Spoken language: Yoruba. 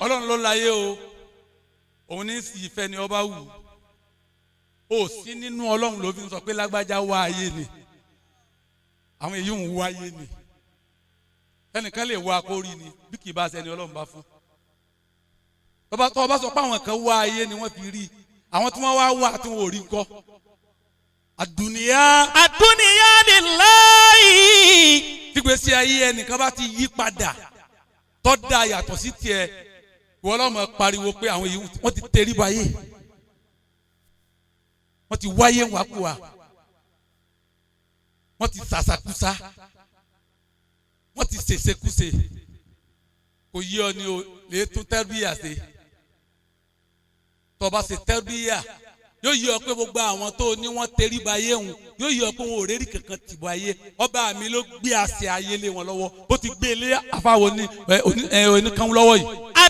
Ọlọ́run ló láyé o òun ní sì ìfẹ́ ni ọba wù ó sí nínú Ọlọ́run ló fi ń sọ pé lágbájá wá ayé ni àwọn èyí ń wá ayé ni ẹnìkan lè wá akórí ni bí kì í bá ṣẹni Ọlọ́run bá fún tó bá sọ pé àwọn kan wá ayé ni wọ́n fi rí àwọn tí wọ́n wá tí wọ́n ò rí kọ́ àdùnìyá lillahi. tígbésí ayé ẹnìkan bá ti yí padà tó dáa yàtọ̀ sí tiẹ̀ wọ́n lọ́mọ pariwo pé àwọn èyí wọ́n ti tẹríba ayé wọ́n ti wáyé wákùwà wọ́n ti sàṣàkúsà wọ́n ti ṣèṣekúṣe kò yí ọ ni o lè tún tẹ́rbíyà ṣe tó bá ṣe tẹ́rbíyà yóò yí ọ pé gbogbo àwọn tó ní wọ́n tẹríba ayé òun yóò yí ọ pé wọn ò rérí kankan tìbọ ayé ọba mi ló gbé àṣẹ ayé lé wọn lọ́wọ́ bó ti gbé ilé àfáwọn oníkan lọ́wọ́ yìí.